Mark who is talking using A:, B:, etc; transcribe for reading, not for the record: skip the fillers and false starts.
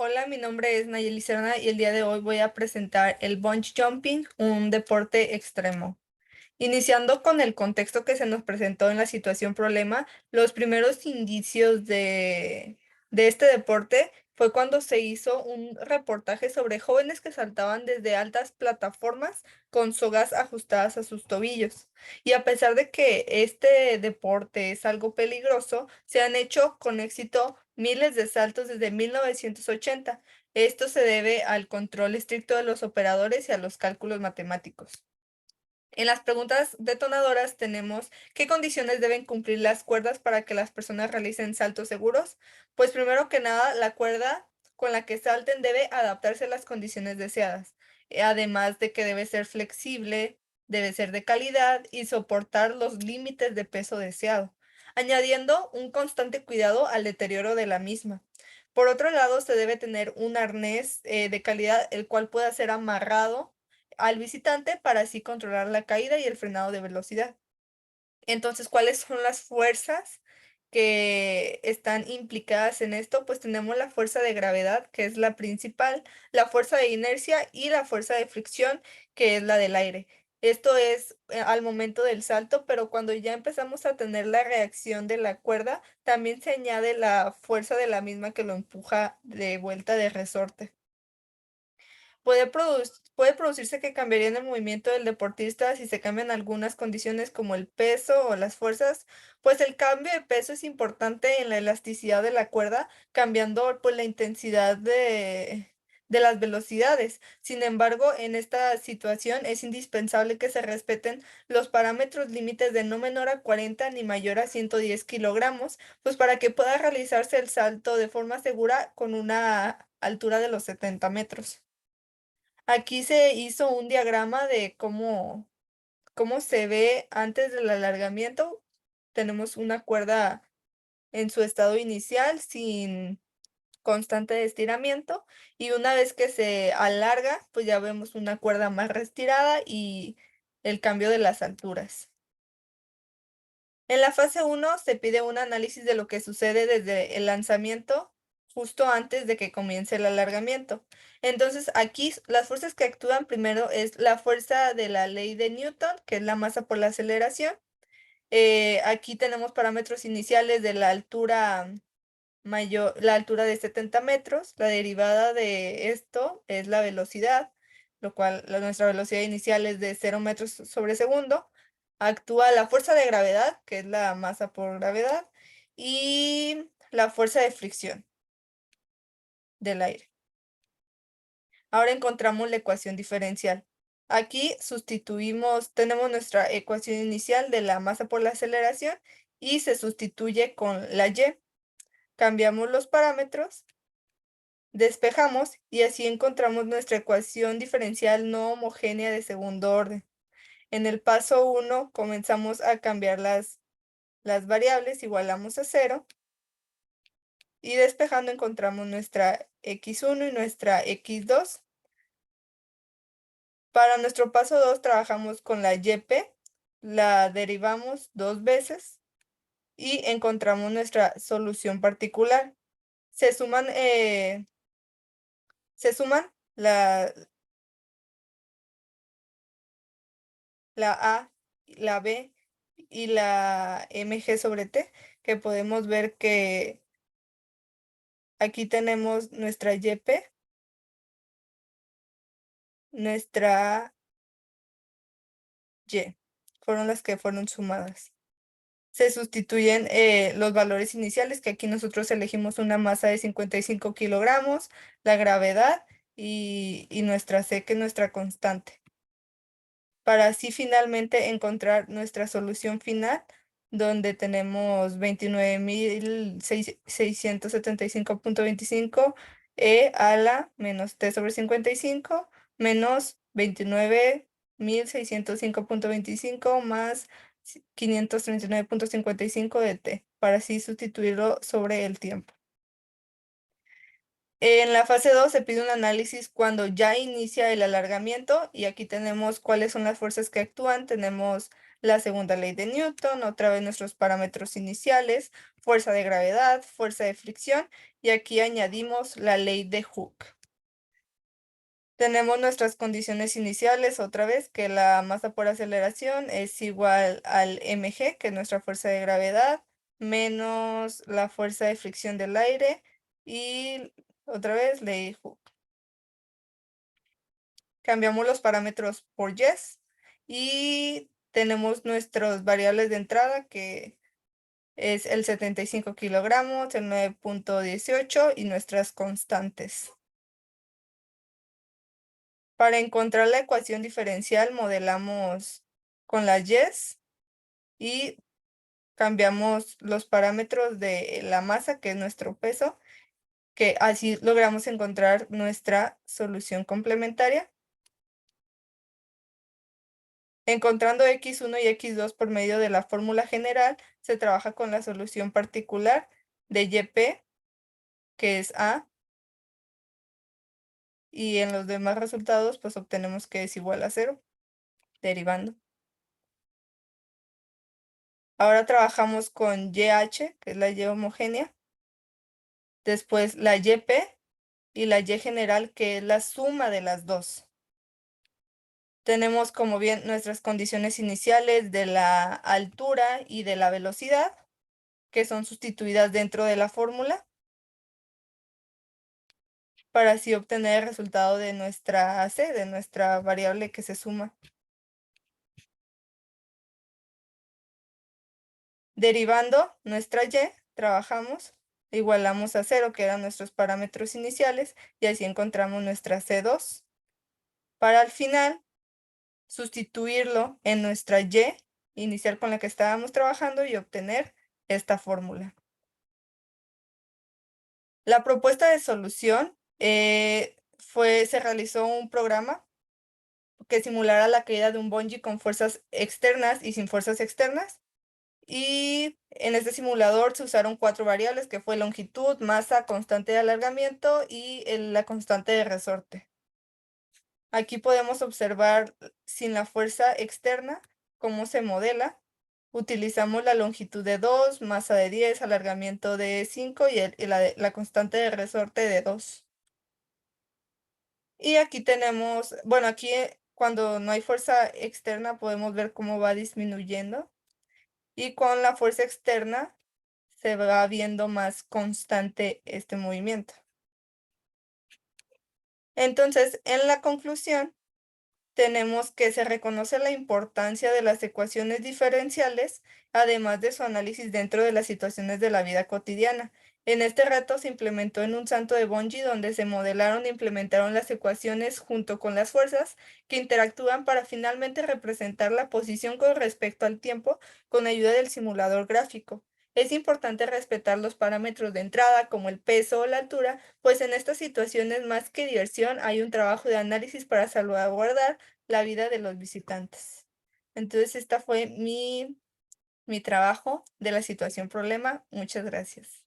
A: Hola, mi nombre es Nayeli Serna y el día de hoy voy a presentar el bungee jumping, un deporte extremo. Iniciando con el contexto que se nos presentó en la situación problema, los primeros indicios de este deporte fue cuando se hizo un reportaje sobre jóvenes que saltaban desde altas plataformas con sogas ajustadas a sus tobillos. Y a pesar de que este deporte es algo peligroso, se han hecho con éxito miles de saltos desde 1980. Esto se debe al control estricto de los operadores y a los cálculos matemáticos. En las preguntas detonadoras tenemos ¿qué condiciones deben cumplir las cuerdas para que las personas realicen saltos seguros? Pues primero que nada, la cuerda con la que salten debe adaptarse a las condiciones deseadas, además de que debe ser flexible, debe ser de calidad y soportar los límites de peso deseado, añadiendo un constante cuidado al deterioro de la misma. Por otro lado, se debe tener un arnés de calidad, el cual pueda ser amarrado al visitante para así controlar la caída y el frenado de velocidad. Entonces, ¿cuáles son las fuerzas que están implicadas en esto? Pues tenemos la fuerza de gravedad, que es la principal, la fuerza de inercia y la fuerza de fricción, que es la del aire. Esto es al momento del salto, pero cuando ya empezamos a tener la reacción de la cuerda, también se añade la fuerza de la misma que lo empuja de vuelta de resorte. Puede producirse que cambiaría en el movimiento del deportista si se cambian algunas condiciones como el peso o las fuerzas, pues el cambio de peso es importante en la elasticidad de la cuerda, cambiando pues la intensidad de las velocidades. Sin embargo, en esta situación es indispensable que se respeten los parámetros límites de no menor a 40 ni mayor a 110 kilogramos, pues para que pueda realizarse el salto de forma segura con una altura de los 70 metros. Aquí se hizo un diagrama de cómo se ve antes del alargamiento. Tenemos una cuerda en su estado inicial sin constante estiramiento y una vez que se alarga, pues ya vemos una cuerda más retirada y el cambio de las alturas. En la fase uno se pide un análisis de lo que sucede desde el lanzamiento justo antes de que comience el alargamiento. Entonces, aquí las fuerzas que actúan primero es la fuerza de la ley de Newton, que es la masa por la aceleración. Aquí tenemos parámetros iniciales de la altura mayor, la altura de 70 metros. La derivada de esto es la velocidad, lo cual nuestra velocidad inicial es de 0 metros sobre segundo. Actúa la fuerza de gravedad, que es la masa por gravedad, y la fuerza de fricción del aire. Ahora encontramos la ecuación diferencial. Aquí tenemos nuestra ecuación inicial de la masa por la aceleración y se sustituye con la y. Cambiamos los parámetros. Despejamos y así encontramos nuestra ecuación diferencial no homogénea de segundo orden. En el paso 1 comenzamos a cambiar las variables, igualamos a 0 y despejando encontramos nuestra x1 y nuestra x2. Para nuestro paso 2 trabajamos con la yp, la derivamos 2 veces y encontramos nuestra solución particular. Se suman, se suman la A, la B y la mg sobre t, que podemos ver que aquí tenemos nuestra yp, nuestra y, fueron las que fueron sumadas. Se sustituyen los valores iniciales, que aquí nosotros elegimos una masa de 55 kilogramos, la gravedad y nuestra c, que es nuestra constante, para así finalmente encontrar nuestra solución final, donde tenemos 29.675.25 e a la menos t sobre 55 menos 29.605.25 más 539.55 de t, para así sustituirlo sobre el tiempo. En la fase 2 se pide un análisis cuando ya inicia el alargamiento y aquí tenemos cuáles son las fuerzas que actúan. Tenemos la segunda ley de Newton, otra vez nuestros parámetros iniciales, fuerza de gravedad, fuerza de fricción, y aquí añadimos la ley de Hooke. Tenemos nuestras condiciones iniciales, otra vez, que la masa por aceleración es igual al mg, que es nuestra fuerza de gravedad, menos la fuerza de fricción del aire, y otra vez ley Hooke. Cambiamos los parámetros por yes, y tenemos nuestras variables de entrada, que es el 75 kilogramos, el 9.18 y nuestras constantes. Para encontrar la ecuación diferencial modelamos con las yes y cambiamos los parámetros de la masa, que es nuestro peso, que así logramos encontrar nuestra solución complementaria. Encontrando x1 y x2 por medio de la fórmula general, se trabaja con la solución particular de yp, que es a, y en los demás resultados pues obtenemos que es igual a 0, derivando. Ahora trabajamos con YH, que es la Y homogénea, después la YP y la Y general, que es la suma de las dos. Tenemos como bien nuestras condiciones iniciales de la altura y de la velocidad, que son sustituidas dentro de la fórmula, para así obtener el resultado de nuestra C, de nuestra variable que se suma. Derivando nuestra Y, trabajamos, igualamos a 0, que eran nuestros parámetros iniciales, y así encontramos nuestra C2. Para al final sustituirlo en nuestra Y inicial con la que estábamos trabajando y obtener esta fórmula. La propuesta de solución se realizó un programa que simulara la caída de un bungee con fuerzas externas y sin fuerzas externas. Y en este simulador se usaron 4 variables, que fue longitud, masa, constante de alargamiento y la constante de resorte. Aquí podemos observar sin la fuerza externa cómo se modela. Utilizamos la longitud de 2, masa de 10, alargamiento de 5 y la constante de resorte de 2. Y aquí tenemos, bueno, aquí cuando no hay fuerza externa podemos ver cómo va disminuyendo. Y con la fuerza externa se va viendo más constante este movimiento. Entonces, en la conclusión, tenemos que se reconoce la importancia de las ecuaciones diferenciales, además de su análisis dentro de las situaciones de la vida cotidiana. En este reto se implementó en un salto de bungee donde se modelaron e implementaron las ecuaciones junto con las fuerzas que interactúan para finalmente representar la posición con respecto al tiempo con ayuda del simulador gráfico. Es importante respetar los parámetros de entrada como el peso o la altura, pues en estas situaciones más que diversión hay un trabajo de análisis para salvaguardar la vida de los visitantes. Entonces, esta fue mi trabajo de la situación problema. Muchas gracias.